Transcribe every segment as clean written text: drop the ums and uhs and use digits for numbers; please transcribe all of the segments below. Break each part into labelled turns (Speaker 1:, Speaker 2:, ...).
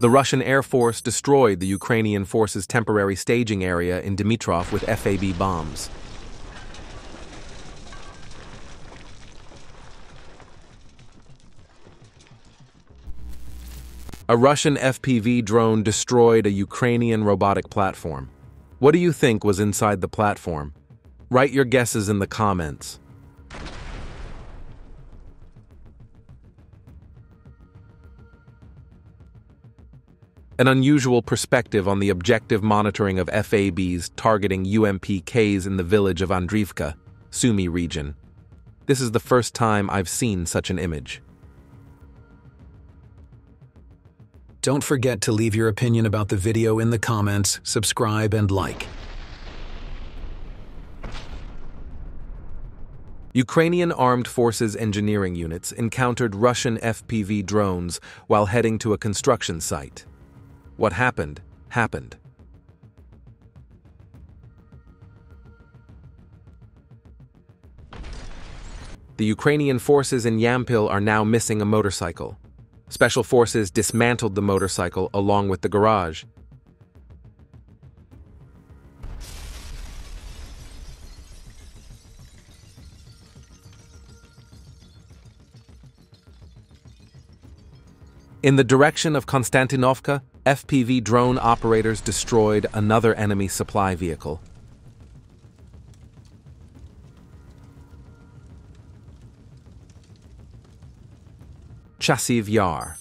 Speaker 1: The Russian Air Force destroyed the Ukrainian forces' temporary staging area in Dmitrov with FAB bombs. A Russian FPV drone destroyed a Ukrainian robotic platform. What do you think was inside the platform? Write your guesses in the comments. An unusual perspective on the objective monitoring of FABs targeting UMPKs in the village of Andriivka, Sumy region. This is the first time I've seen such an image.
Speaker 2: Don't forget to leave your opinion about the video in the comments, subscribe and like.
Speaker 1: Ukrainian Armed Forces engineering units encountered Russian FPV drones while heading to a construction site. What happened, happened. The Ukrainian forces in Yampil are now missing a motorcycle. Special forces dismantled the motorcycle along with the garage. In the direction of Konstantinovka, FPV drone operators destroyed another enemy supply vehicle. Chasiv Yar.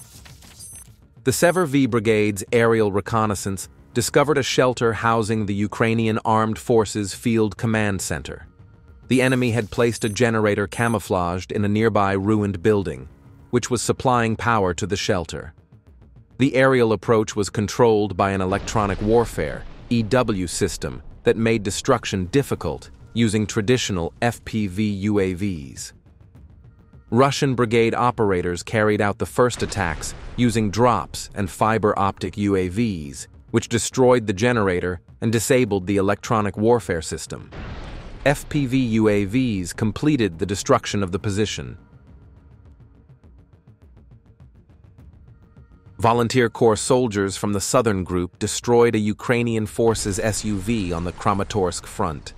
Speaker 1: The Sever V Brigade's aerial reconnaissance discovered a shelter housing the Ukrainian Armed Forces Field Command Center. The enemy had placed a generator camouflaged in a nearby ruined building, which was supplying power to the shelter. The aerial approach was controlled by an electronic warfare (EW) system that made destruction difficult using traditional FPV UAVs. Russian brigade operators carried out the first attacks using drops and fiber optic UAVs, which destroyed the generator and disabled the electronic warfare system. FPV UAVs completed the destruction of the position. Volunteer Corps soldiers from the Southern Group destroyed a Ukrainian forces SUV on the Kramatorsk front.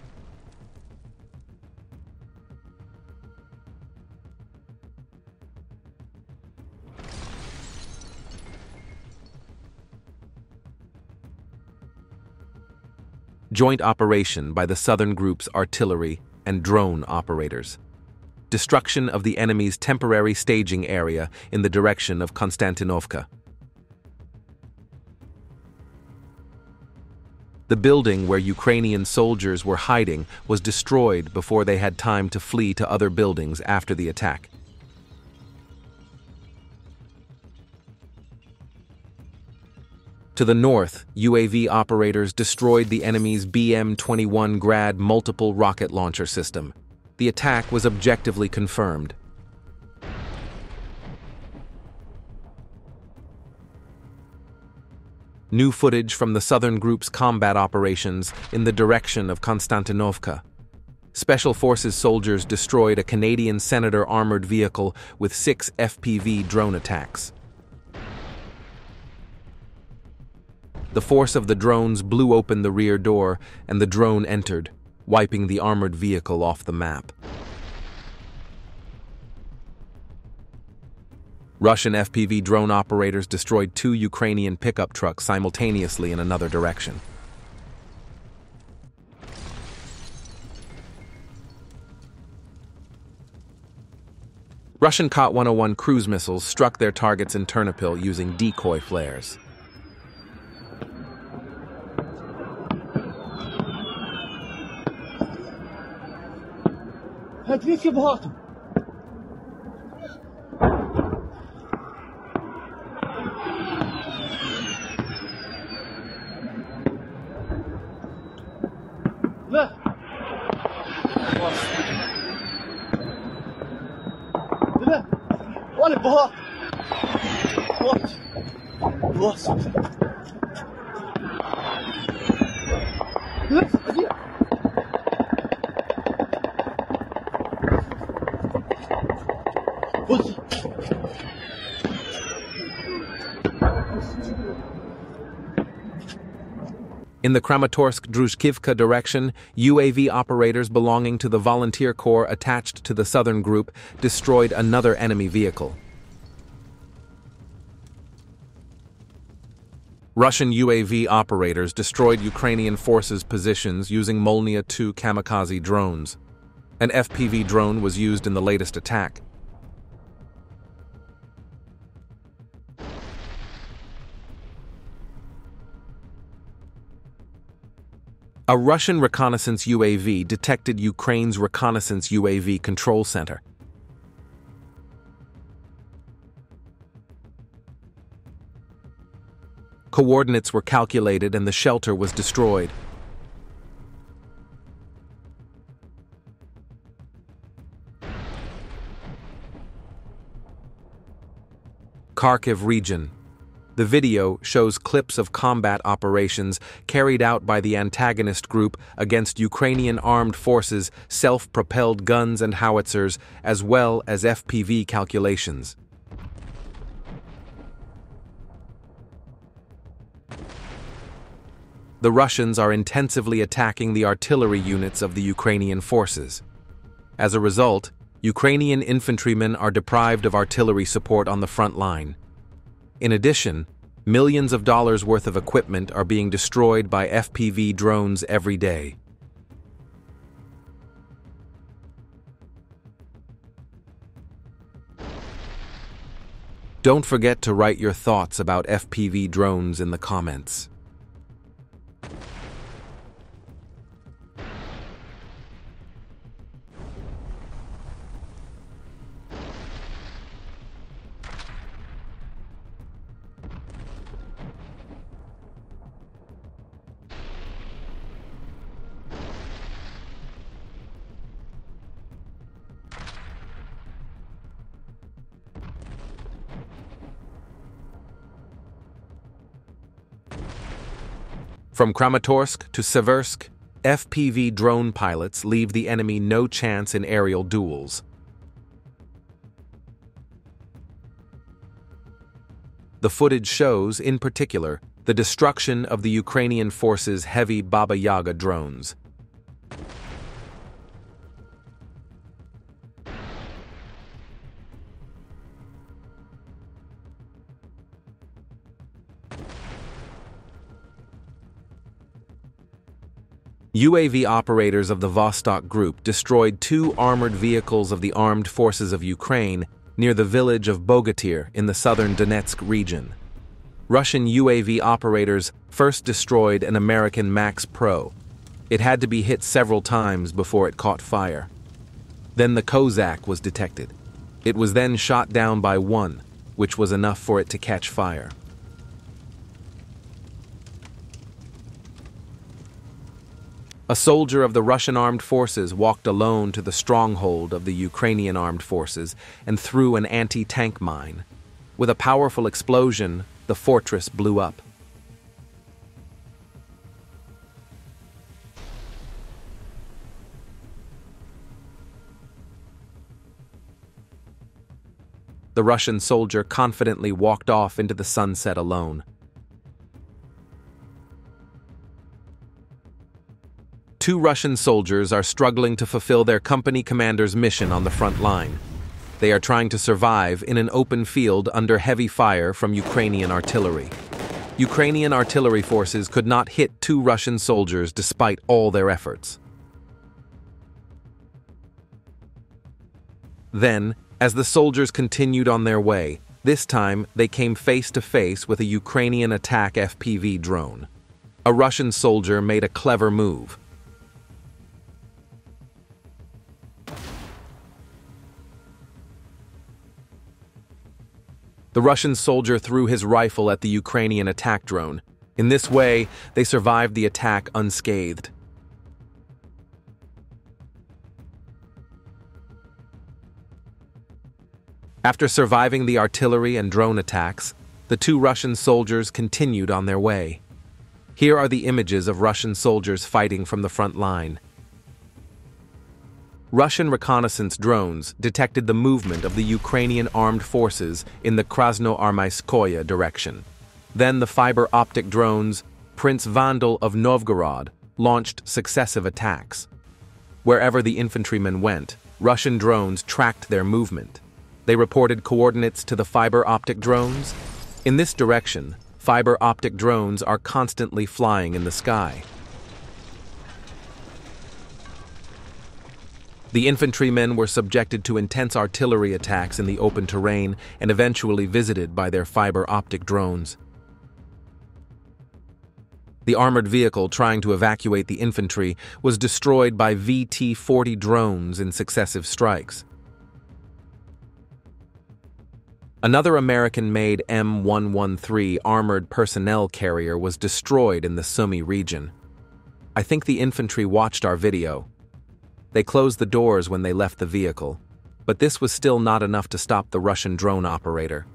Speaker 1: Joint operation by the Southern Group's artillery and drone operators. Destruction of the enemy's temporary staging area in the direction of Konstantinovka. The building where Ukrainian soldiers were hiding was destroyed before they had time to flee to other buildings after the attack. To the north, UAV operators destroyed the enemy's BM-21 Grad multiple rocket launcher system. The attack was objectively confirmed. New footage from the Southern Group's combat operations in the direction of Konstantinovka. Special Forces soldiers destroyed a Canadian Senator armored vehicle with 6 FPV drone attacks. The force of the drones blew open the rear door and the drone entered, wiping the armored vehicle off the map. Russian FPV drone operators destroyed 2 Ukrainian pickup trucks simultaneously in another direction. Russian Kot-101 cruise missiles struck their targets in Ternopil using decoy flares. In the Kramatorsk-Druzhkivka direction, UAV operators belonging to the volunteer corps attached to the southern group destroyed another enemy vehicle. Russian UAV operators destroyed Ukrainian forces' positions using Molniya II kamikaze drones. An FPV drone was used in the latest attack. A Russian reconnaissance UAV detected Ukraine's reconnaissance UAV control center. Coordinates were calculated and the shelter was destroyed. Kharkiv region. The video shows clips of combat operations carried out by the antagonist group against Ukrainian armed forces, self-propelled guns and howitzers, as well as FPV calculations. The Russians are intensively attacking the artillery units of the Ukrainian forces. As a result, Ukrainian infantrymen are deprived of artillery support on the front line. In addition, millions of dollars worth of equipment are being destroyed by FPV drones every day. Don't forget to write your thoughts about FPV drones in the comments. From Kramatorsk to Seversk, FPV drone pilots leave the enemy no chance in aerial duels. The footage shows, in particular, the destruction of the Ukrainian forces' heavy Baba Yaga drones. UAV operators of the Vostok Group destroyed 2 armored vehicles of the armed forces of Ukraine near the village of Bogatyr in the southern Donetsk region. Russian UAV operators first destroyed an American Max Pro. It had to be hit several times before it caught fire. Then the Kozak was detected. It was then shot down by one, which was enough for it to catch fire. A soldier of the Russian armed forces walked alone to the stronghold of the Ukrainian armed forces and threw an anti-tank mine. With a powerful explosion, the fortress blew up. The Russian soldier confidently walked off into the sunset alone. Two Russian soldiers are struggling to fulfill their company commander's mission on the front line. They are trying to survive in an open field under heavy fire from Ukrainian artillery. Ukrainian artillery forces could not hit 2 Russian soldiers despite all their efforts. Then, as the soldiers continued on their way, this time they came face to face with a Ukrainian attack FPV drone. A Russian soldier made a clever move. The Russian soldier threw his rifle at the Ukrainian attack drone. In this way, they survived the attack unscathed. After surviving the artillery and drone attacks, the 2 Russian soldiers continued on their way. Here are the images of Russian soldiers fighting from the front line. Russian reconnaissance drones detected the movement of the Ukrainian armed forces in the Krasnoarmyskoye direction. Then the fiber optic drones, Prince Vandal of Novgorod, launched successive attacks. Wherever the infantrymen went, Russian drones tracked their movement. They reported coordinates to the fiber optic drones. In this direction, fiber optic drones are constantly flying in the sky. The infantrymen were subjected to intense artillery attacks in the open terrain and eventually visited by their fiber optic drones. The armored vehicle trying to evacuate the infantry was destroyed by VT-40 drones in successive strikes. Another American-made M113 armored personnel carrier was destroyed in the Sumy region. I think the infantry watched our video. They closed the doors when they left the vehicle, but this was still not enough to stop the Russian drone operator.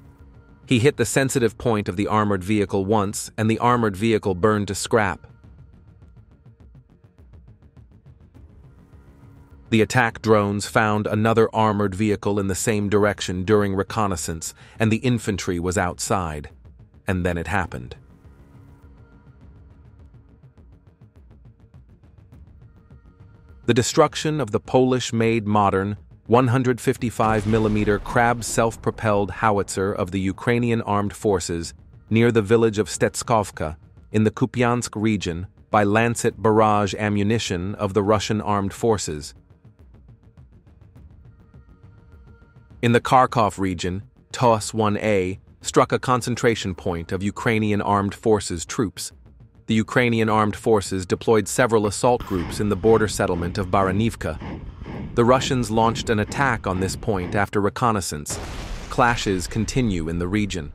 Speaker 1: He hit the sensitive point of the armored vehicle once, and the armored vehicle burned to scrap. The attack drones found another armored vehicle in the same direction during reconnaissance, and the infantry was outside. And then it happened. The destruction of the Polish-made modern 155mm Krab self-propelled howitzer of the Ukrainian armed forces near the village of Stetskovka in the Kupiansk region by Lancet barrage ammunition of the Russian armed forces. In the Kharkov region, TOS-1A struck a concentration point of Ukrainian armed forces troops. The Ukrainian armed forces deployed several assault groups in the border settlement of Baranivka. The Russians launched an attack on this point after reconnaissance. Clashes continue in the region.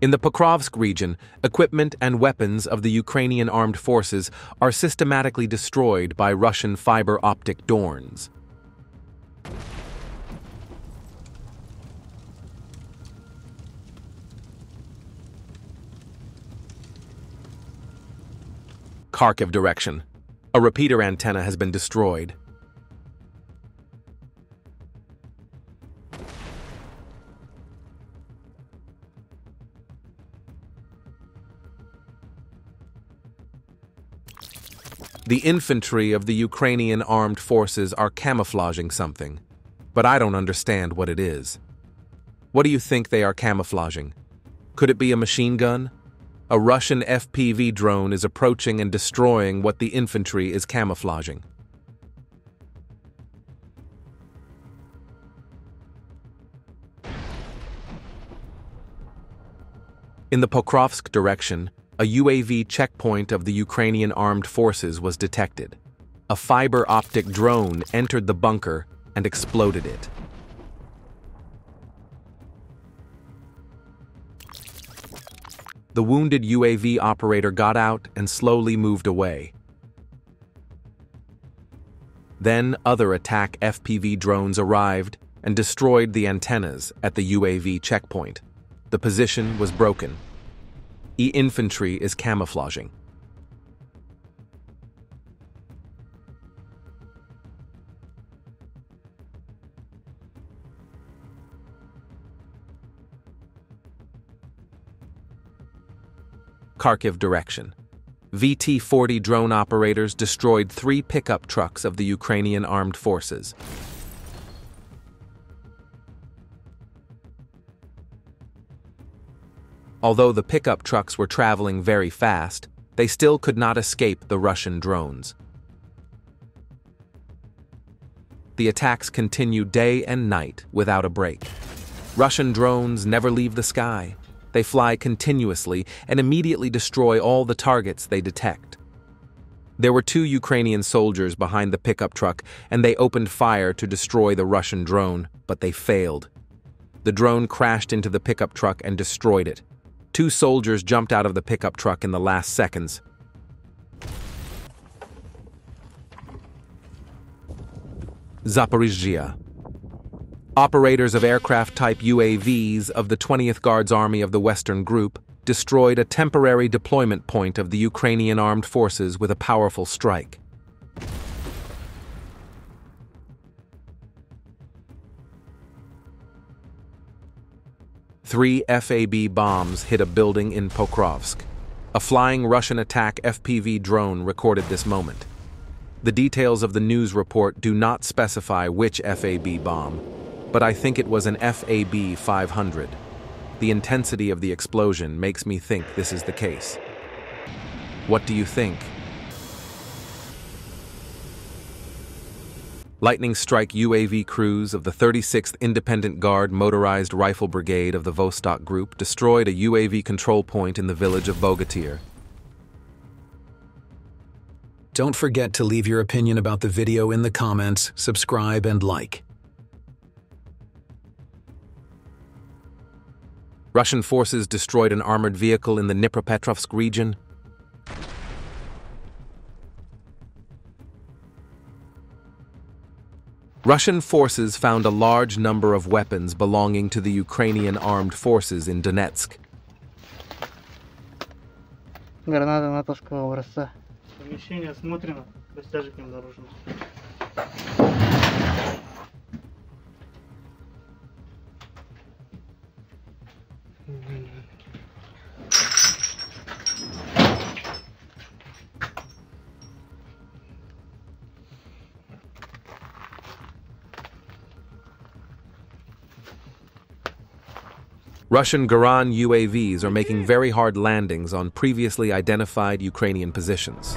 Speaker 1: In the Pokrovsk region, equipment and weapons of the Ukrainian armed forces are systematically destroyed by Russian fiber optic drones. Kharkiv direction. A repeater antenna has been destroyed. The infantry of the Ukrainian armed forces are camouflaging something, but I don't understand what it is. What do you think they are camouflaging? Could it be a machine gun? A Russian FPV drone is approaching and destroying what the infantry is camouflaging. In the Pokrovsk direction, a UAV checkpoint of the Ukrainian armed forces was detected. A fiber optic drone entered the bunker and exploded it. The wounded UAV operator got out and slowly moved away. Then other attack FPV drones arrived and destroyed the antennas at the UAV checkpoint. The position was broken. Infantry is camouflaging. Kharkiv direction. VT-40 drone operators destroyed 3 pickup trucks of the Ukrainian armed forces. Although the pickup trucks were traveling very fast, they still could not escape the Russian drones. The attacks continue day and night without a break. Russian drones never leave the sky. They fly continuously and immediately destroy all the targets they detect. There were 2 Ukrainian soldiers behind the pickup truck, and they opened fire to destroy the Russian drone, but they failed. The drone crashed into the pickup truck and destroyed it. 2 soldiers jumped out of the pickup truck in the last seconds. Zaporizhzhia. Operators of aircraft-type UAVs of the 20th Guards Army of the Western Group destroyed a temporary deployment point of the Ukrainian armed forces with a powerful strike. 3 FAB bombs hit a building in Pokrovsk. A flying Russian attack FPV drone recorded this moment. The details of the news report do not specify which FAB bomb, but I think it was an FAB 500. The intensity of the explosion makes me think this is the case. What do you think? Lightning strike UAV crews of the 36th Independent Guard Motorized Rifle Brigade of the Vostok Group destroyed a UAV control point in the village of Bogatyr.
Speaker 2: Don't forget to leave your opinion about the video in the comments, subscribe, and like.
Speaker 1: Russian forces destroyed an armored vehicle in the Dnipropetrovsk region. Russian forces found a large number of weapons belonging to the Ukrainian armed forces in Donetsk.
Speaker 3: Граната натовского образца. Помещение осмотрено, растяжек не обнаружено.
Speaker 1: Russian Garan UAVs are making very hard landings on previously identified Ukrainian positions.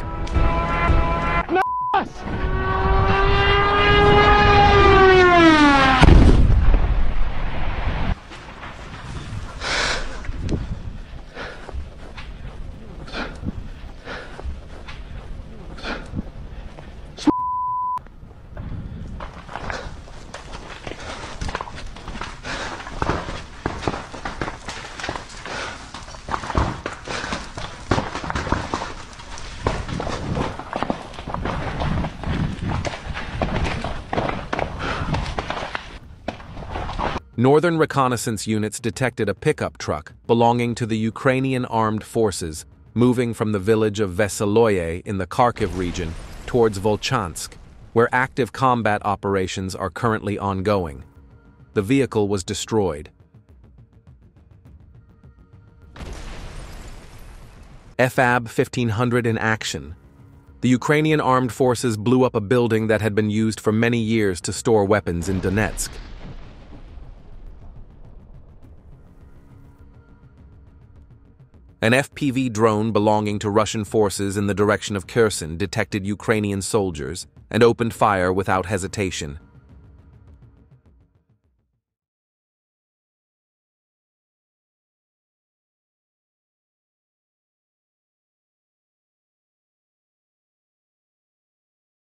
Speaker 1: Northern reconnaissance units detected a pickup truck belonging to the Ukrainian armed forces moving from the village of Veseloye in the Kharkiv region towards Volchansk, where active combat operations are currently ongoing. The vehicle was destroyed. FAB 1500 in action. The Ukrainian armed forces blew up a building that had been used for many years to store weapons in Donetsk. An FPV drone belonging to Russian forces in the direction of Kherson detected Ukrainian soldiers and opened fire without hesitation.